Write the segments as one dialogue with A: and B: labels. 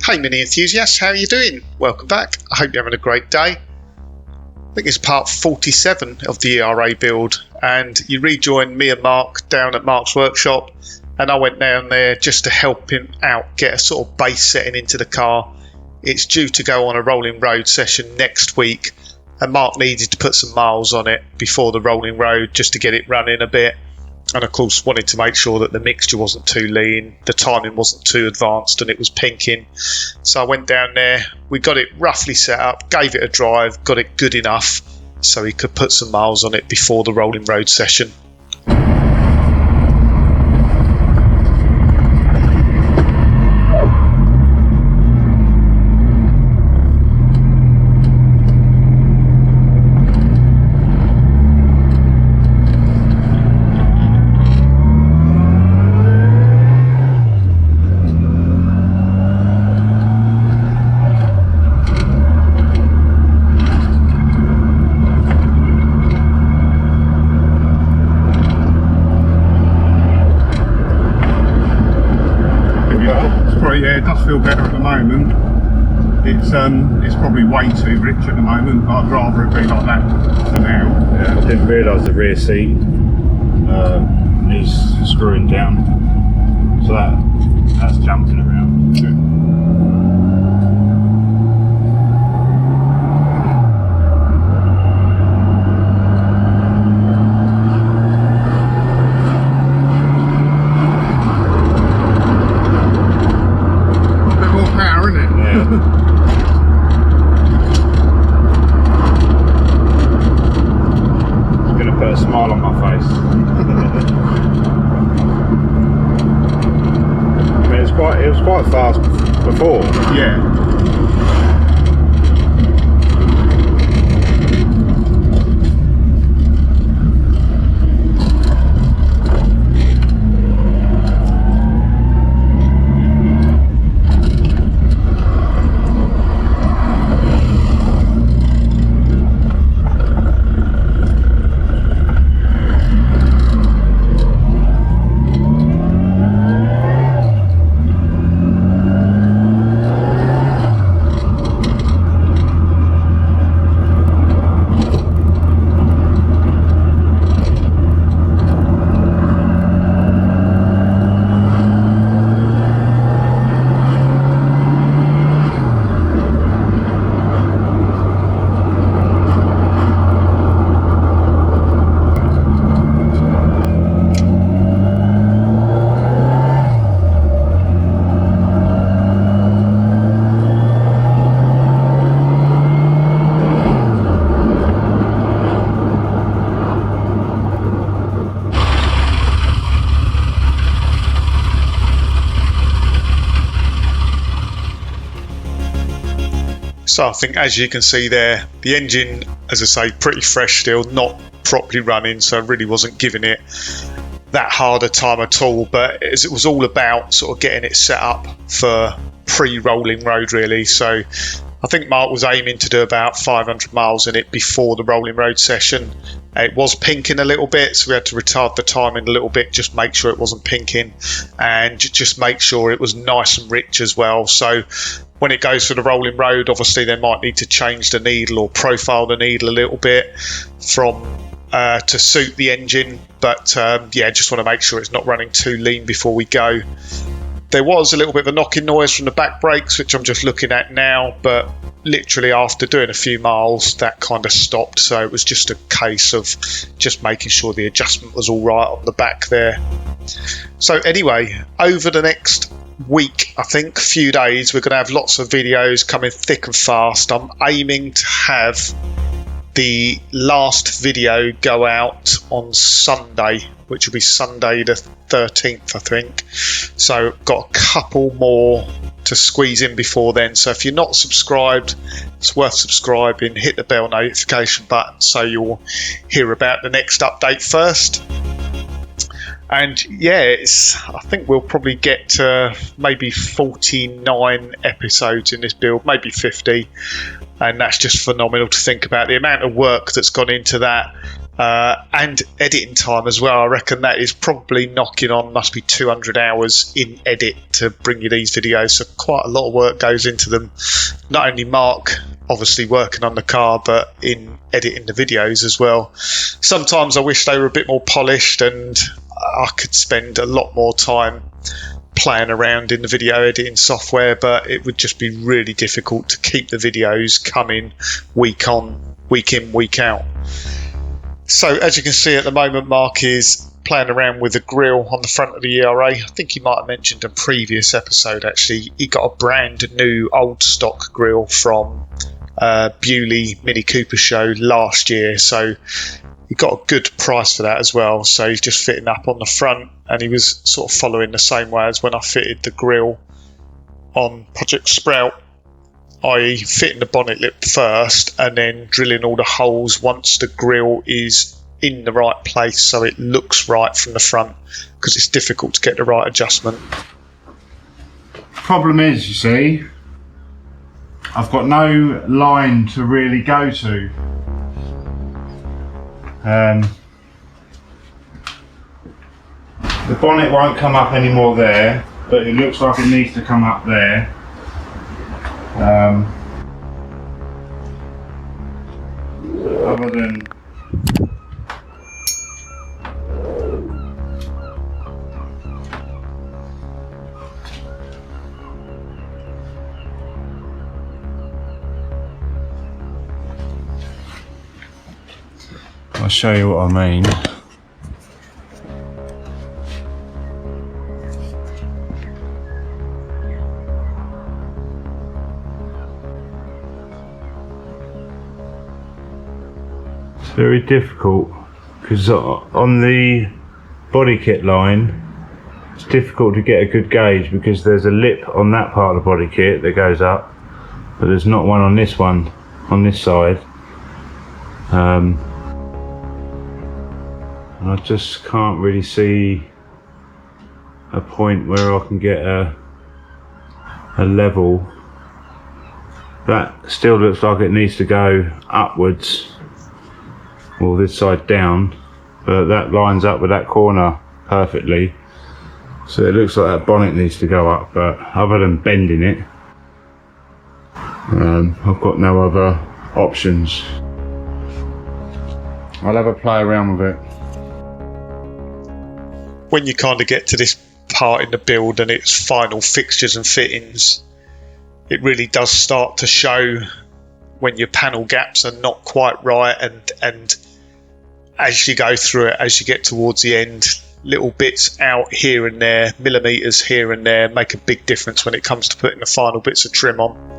A: Hey mini enthusiasts, how are you doing? Welcome back. I hope you're having a great day. I think it's part 47 of the ERA build, and you rejoined me and Mark down at Mark's workshop, and I went down there just to help him out, get a sort of base setting into the car. It's due to go on a rolling road session next week, and Mark needed to put some miles on it before the rolling road just to get it running a bit. And of course wanted to make sure that the mixture wasn't too lean, the timing wasn't too advanced, and it was pinking. So I went down there, we got it roughly set up, gave it a drive, got it good enough so he could put some miles on it before the rolling road session.
B: Yeah, it does feel better at the moment. It's probably way too rich at the moment. I'd rather it be like that for now.
C: Yeah, I didn't realise the rear seat needs screwing down, so that's jumping around.
B: Yeah.
C: Put a smile on my face. I mean, it was quite fast before.
B: Yeah.
A: So I think, as you can see there, the engine, as I say, pretty fresh still, not properly running, so I really wasn't giving it that hard a time at all. But it was all about sort of getting it set up for pre-rolling road, really. So I think Mark was aiming to do about 500 miles in it before the rolling road session. It was pinking a little bit, so we had to retard the timing a little bit, just make sure it wasn't pinking, and just make sure it was nice and rich as well. So when it goes for the rolling road, obviously they might need to change the needle or profile the needle a little bit from to suit the engine. But yeah, just want to make sure it's not running too lean before we go. There was a little bit of a knocking noise from the back brakes, which I'm just looking at now, but literally after doing a few miles, that kind of stopped. So it was just a case of just making sure the adjustment was all right on the back there. So anyway, over the next week, I think, few days, we're going to have lots of videos coming thick and fast. I'm aiming to have the last video go out on Sunday, which will be Sunday the 13th, I think. So got a couple more to squeeze in before then. So if you're not subscribed, it's worth subscribing. Hit the bell notification button so you'll hear about the next update first. And yeah, I think we'll probably get to maybe 49 episodes in this build, maybe 50. And that's just phenomenal to think about the amount of work that's gone into that. and editing time as well. I reckon that is probably knocking on, must be 200 hours in edit to bring you these videos, so quite a lot of work goes into them. Not only Mark obviously working on the car, but in editing the videos as well. Sometimes I wish they were a bit more polished and I could spend a lot more time playing around in the video editing software, but it would just be really difficult to keep the videos coming week in, week out. So as you can see at the moment, Mark is playing around with the grille on the front of the ERA. I think he might have mentioned in a previous episode actually, he got a brand new old stock grille from Bewley Mini Cooper show last year, so he got a good price for that as well. So he's just fitting up on the front, and he was sort of following the same way as when I fitted the grille on Project Sprout, i.e. fitting the bonnet lip first and then drilling all the holes once the grille is in the right place so it looks right from the front, because it's difficult to get the right adjustment.
C: Problem is, you see, I've got no line to really go to. The bonnet won't come up anymore there, but it looks like it needs to come up there. Other than I'll show you what I mean. It's very difficult because on the body kit line it's difficult to get a good gauge because there's a lip on that part of the body kit that goes up, but there's not one on this side. I just can't really see a point where I can get a level. That still looks like it needs to go upwards, or this side down, but that lines up with that corner perfectly. So it looks like that bonnet needs to go up, but other than bending it, I've got no other options. I'll have a play around with it.
A: When you kind of get to this part in the build and its final fixtures and fittings, it really does start to show when your panel gaps are not quite right, and as you go through it, as you get towards the end, little bits out here and there, millimeters here and there, make a big difference when it comes to putting the final bits of trim on.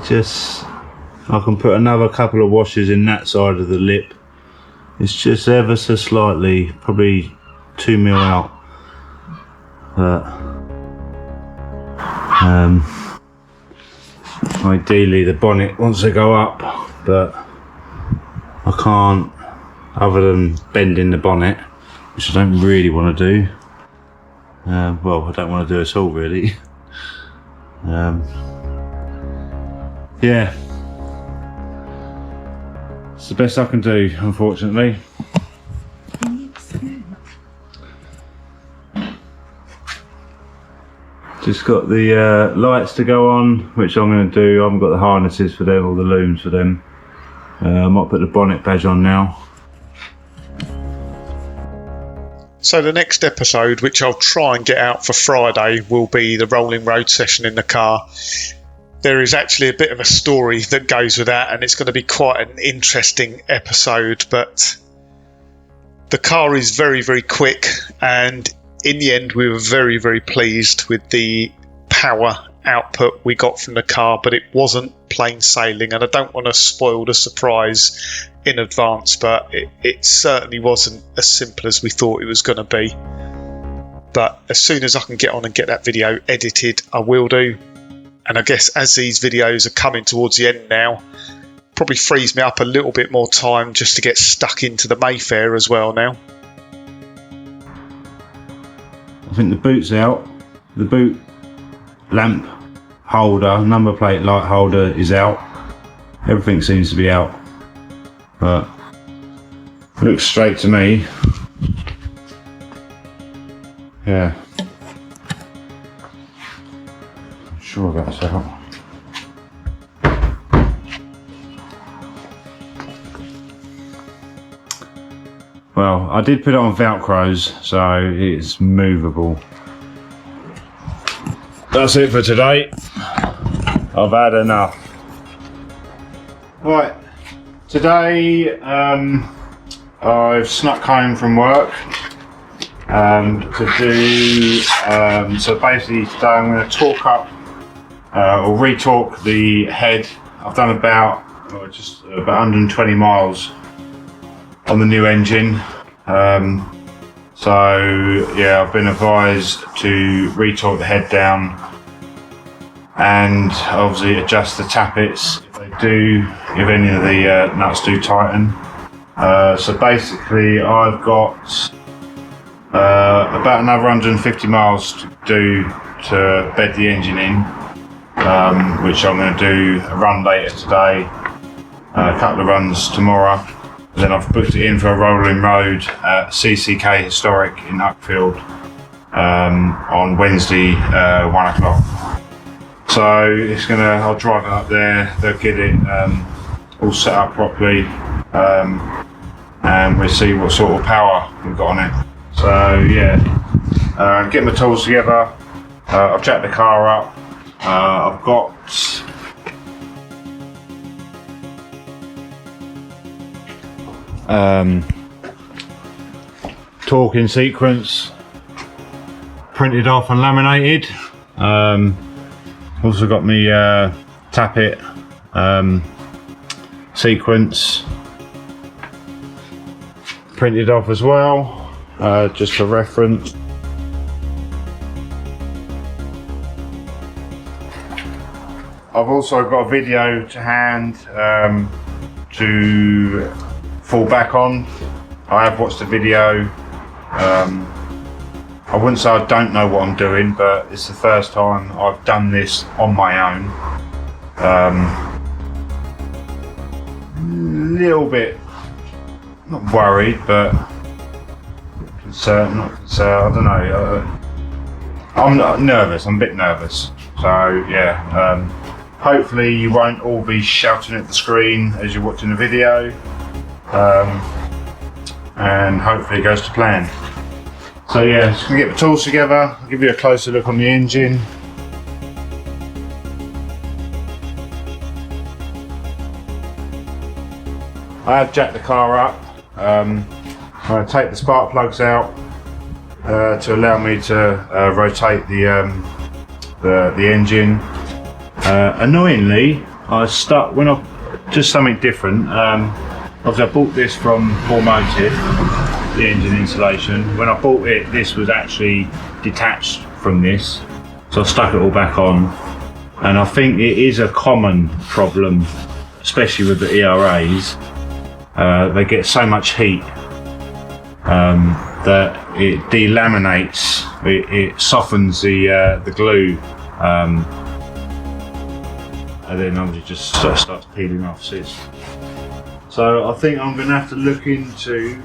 C: Just, I can put another couple of washes in that side of the lip. It's just ever so slightly, probably 2mm out. But ideally the bonnet wants to go up, but I can't, other than bending the bonnet, which I don't really want to do. Well, I don't want to do at all really. Yeah, it's the best I can do, unfortunately. Just got the lights to go on, which I'm going to do. I haven't got the harnesses for them or the looms for them. I might put the bonnet badge on now.
A: So the next episode, which I'll try and get out for Friday, will be the rolling road session in the car. There is actually a bit of a story that goes with that, and it's going to be quite an interesting episode, but the car is very, very quick, and in the end we were very, very pleased with the power output we got from the car, but it wasn't plain sailing, and I don't want to spoil the surprise in advance, but it certainly wasn't as simple as we thought it was going to be. But as soon as I can get on and get that video edited, I will do. And I guess as these videos are coming towards the end now, probably frees me up a little bit more time just to get stuck into the Mayfair as well now.
C: I think the boot's out. The boot lamp holder, number plate light holder is out. Everything seems to be out, but looks straight to me. Yeah, I'm sure that's out. Well, I did put it on Velcros, so it's movable. That's it for today. I've had enough. Right, today I've snuck home from work to do, so basically today I'm going to torque up or re-torque the head. I've done just about 120 miles on the new engine. So yeah, I've been advised to re-torque the head down and obviously adjust the tappets if any of the nuts do tighten. So basically I've got about another 150 miles to do to bed the engine in, which I'm going to do a run later today, a couple of runs tomorrow. Then I've booked it in for a rolling road at CCK Historic in Uckfield on Wednesday, 1 o'clock. So I'll drive it up there, they'll get it all set up properly, and we'll see what sort of power we've got on it. So yeah, get my tools together, I've jacked the car up, I've got torquing sequence printed off and laminated. Also got me tappet sequence printed off as well, just for reference. I've also got a video to hand to fall back on. I have watched the video. I wouldn't say I don't know what I'm doing, but it's the first time I've done this on my own. Little bit, not worried, but concerned, I don't know. I'm not nervous, I'm a bit nervous. So yeah, hopefully you won't all be shouting at the screen as you're watching the video. And hopefully it goes to plan. So yeah, just gonna get the tools together, I'll give you a closer look on the engine. I have jacked the car up. I'm going to take the spark plugs out to allow me to rotate the engine. Annoyingly, I stuck when I just something different. Obviously, I bought this from Automotive, the engine insulation. When I bought it, this was actually detached from this, so I stuck it all back on. And I think it is a common problem, especially with the ERAs. They get so much heat that it delaminates, it softens the glue, and then obviously just starts peeling off. So I think I'm going to have to look into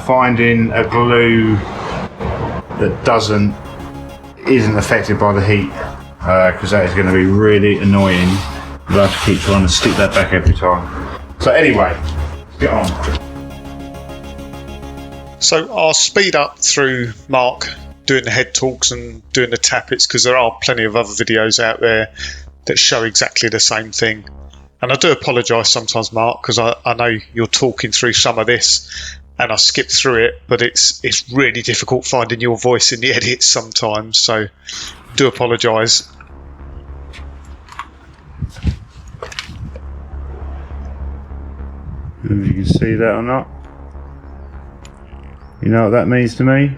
C: finding a glue that isn't affected by the heat, because that is going to be really annoying. I'll have to keep trying to stick that back every time. So anyway, get on.
A: So I'll speed up through Mark doing the head talks and doing the tappets, because there are plenty of other videos out there that show exactly the same thing. And I do apologise sometimes, Mark, because I know you're talking through some of this and I skip through it, but it's really difficult finding your voice in the edits sometimes, so do apologise.
C: If you can see that or not. You know what that means to me?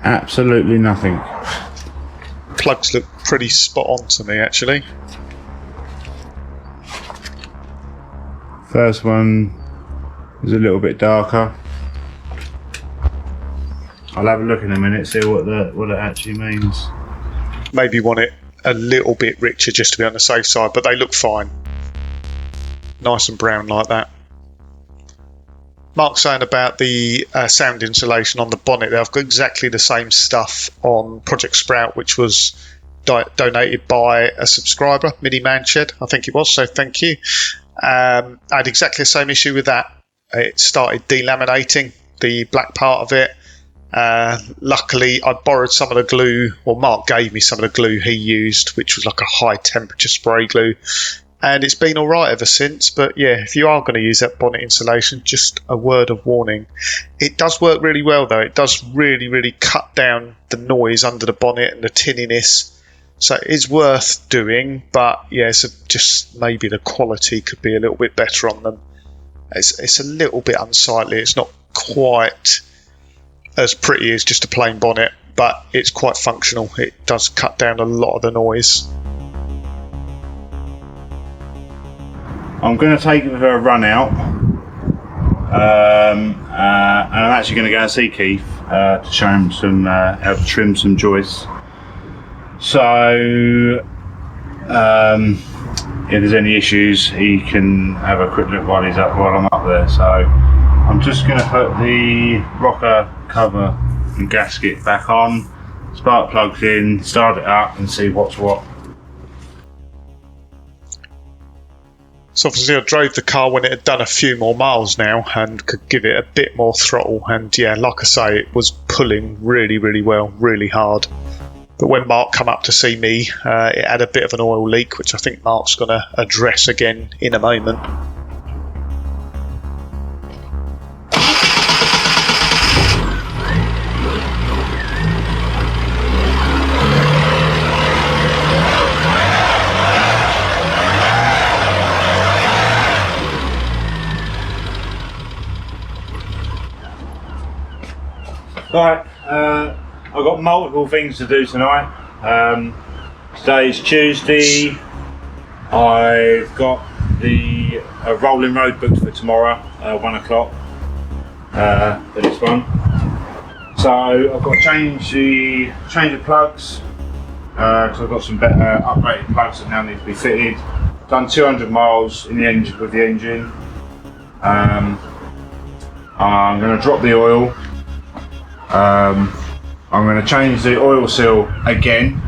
C: Absolutely nothing.
A: Plugs look pretty spot on to me, actually.
C: First one is a little bit darker. I'll have a look in a minute, see what it actually means.
A: Maybe want it a little bit richer just to be on the safe side, but they look fine. Nice and brown like that. Mark's saying about the sound insulation on the bonnet there. I've got exactly the same stuff on Project Sprout, which was donated by a subscriber, Mini Manshed, I think it was, so thank you. I had exactly the same issue with that. It started delaminating the black part of it. Luckily, I borrowed some of the glue, or Mark gave me some of the glue he used, which was like a high temperature spray glue, and it's been alright ever since. But yeah, if you are going to use that bonnet insulation, just a word of warning. It does work really well though. It does really cut down the noise under the bonnet and the tinniness, so it is worth doing. But yeah, just maybe the quality could be a little bit better on them. It's a little bit unsightly. It's not quite as pretty as just a plain bonnet, but it's quite functional. It does cut down a lot of the noise.
C: I'm going to take it for a run out, and I'm actually going to go and see Keith to show him how to trim some joists. So if there's any issues, he can have a quick look while I'm up there. So I'm just going to put the rocker cover and gasket back on, spark plugs in, start it up and see what's what.
A: So obviously I drove the car when it had done a few more miles now and could give it a bit more throttle, and yeah, like I say, it was pulling really well, really hard. But when Mark come up to see me, it had a bit of an oil leak, which I think Mark's going to address again in a moment.
C: Right, I've got multiple things to do tonight. Today's Tuesday. I've got the Rolling Road booked for tomorrow, 1 o'clock, for this one. So I've got to change the plugs, because I've got some better upgraded plugs that now need to be fitted. Done 200 miles in the engine with the engine. I'm going to drop the oil. I'm going to change the oil seal again.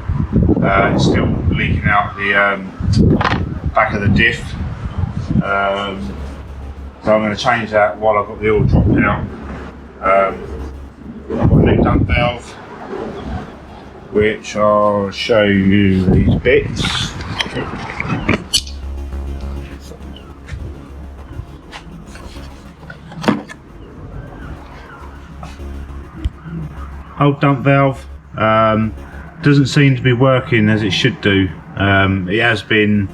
C: It's still leaking out the back of the diff. So I'm going to change that while I've got the oil dropped out. I've got a new dump valve, which I'll show you these bits. Old dump valve doesn't seem to be working as it should do. It has been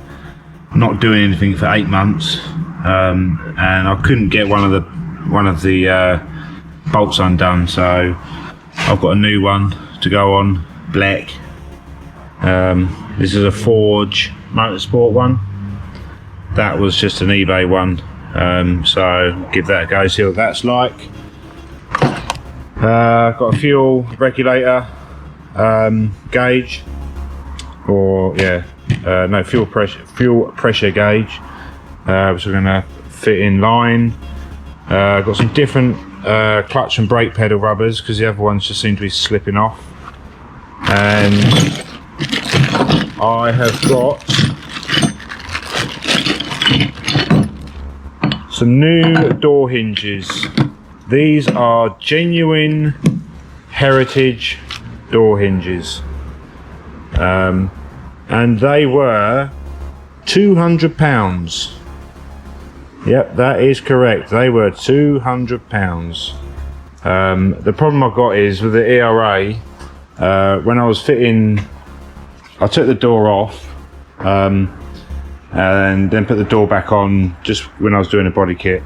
C: not doing anything for 8 months, and I couldn't get one of the bolts undone, so I've got a new one to go on, black. This is a Forge Motorsport one. That was just an eBay one, so give that a go, see what that's like. Got a fuel regulator gauge, or no, fuel pressure gauge, which we're going to fit in line. Got some different clutch and brake pedal rubbers because the other ones just seem to be slipping off, and I have got some new door hinges. These are genuine heritage door hinges, and they were £200. Yep, that is correct, they were £200. The problem I've got is with the ERA, when I was fitting, I took the door off and then put the door back on just when I was doing a body kit.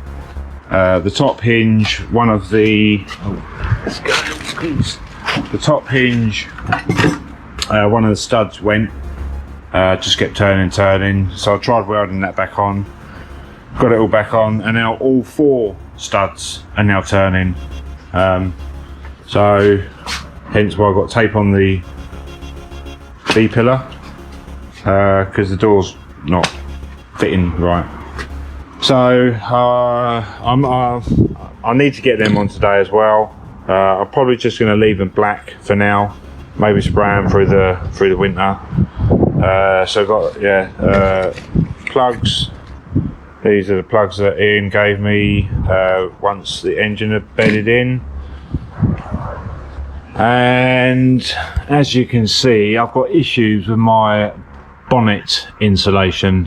C: The top hinge, one of the the top hinge, one of the studs went, just kept turning, so I tried welding that back on. got it all back on, and now all 4 studs are now turning. So hence why I got tape on the B-pillar, because the door's not fitting right. So I need to get them on today as well. I'm probably just going to leave them black for now, maybe spray them through the winter. So I've got plugs. These are the plugs that Ian gave me once the engine had bedded in. And as you can see, I've got issues with my bonnet insulation.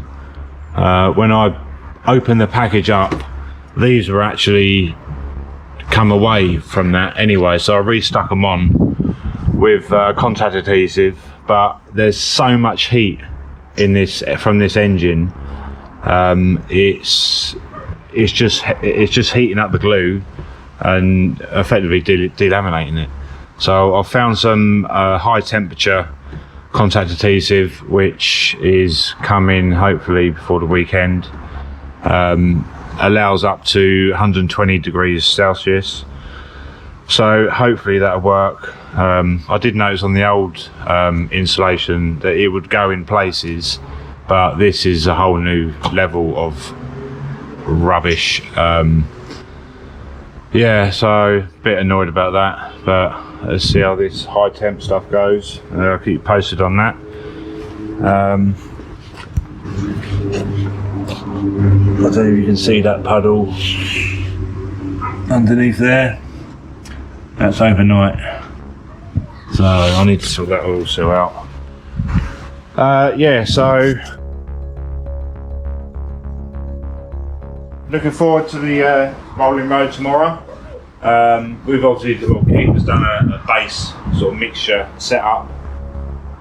C: When I opened the package up, these were actually come away from that anyway, so I restuck them on with contact adhesive, but there's so much heat in this from this engine. It's just heating up the glue and effectively delaminating it. So I've found some high temperature contact adhesive, which is coming hopefully before the weekend. Allows up to 120 degrees Celsius, so hopefully that'll work. I did notice on the old insulation that it would go in places, but this is a whole new level of rubbish. Yeah, so a bit annoyed about that, but let's see how this high temp stuff goes. I'll keep you posted on that. I don't know if you can see that puddle underneath there. That's overnight, so I need to sort that oil seal out. Yeah, so looking forward to the rolling road tomorrow. We've obviously, well, Keith has done a base sort of mixture setup,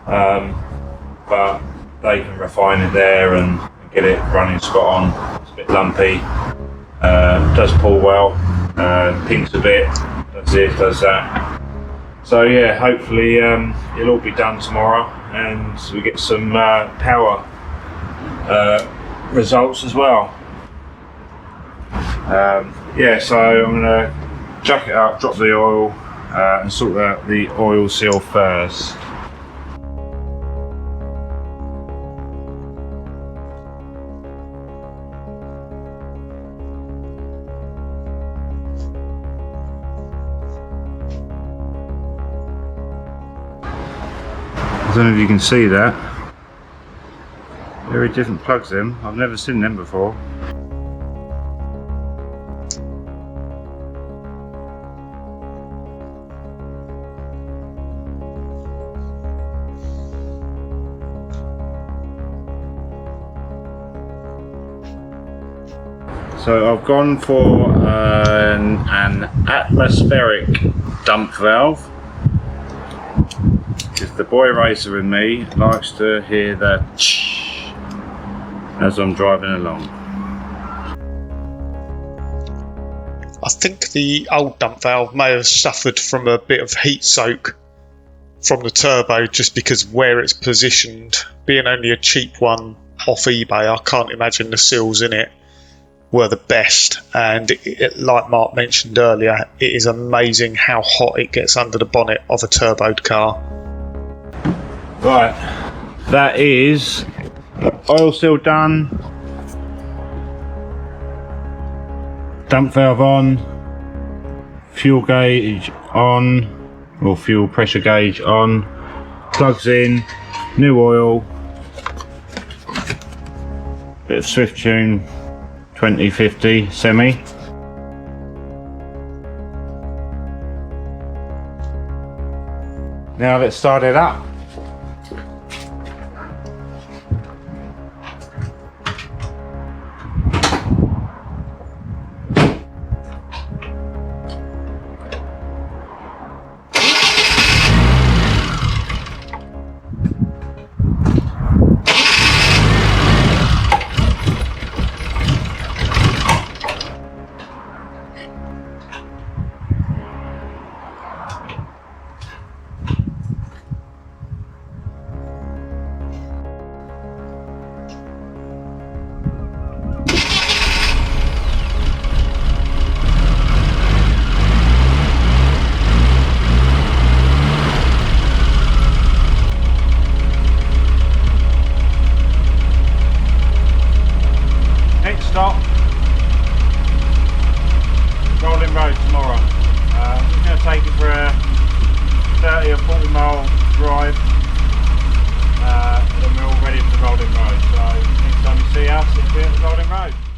C: but they can refine it there and get it running spot on. It's a bit lumpy, does pull well, pinks a bit, does this, does that. So yeah, hopefully it'll all be done tomorrow and we get some power results as well. Yeah, so I'm going to jack it up, drop the oil and sort out the oil seal first. I don't know if you can see that. Very different plugs them. I've never seen them before. So I've gone for an atmospheric dump valve. Because the boy racer in me likes to hear that as I'm driving along.
A: I think the old dump valve may have suffered from a bit of heat soak from the turbo, just because where it's positioned, being only a cheap one off eBay, I can't imagine the seals in it were the best. And like Mark mentioned earlier, it is amazing how hot it gets under the bonnet of a turboed car.
C: Right, that is oil seal done, dump valve on, fuel gauge on, or fuel pressure gauge on, plugs in, new oil, bit of Swift Tune 2050 semi. Now let's start it up. tomorrow. We're going to take it for a 30 or 40 mile drive, and then we're all ready for the rolling road. So next time you see us, it'll be at the rolling road.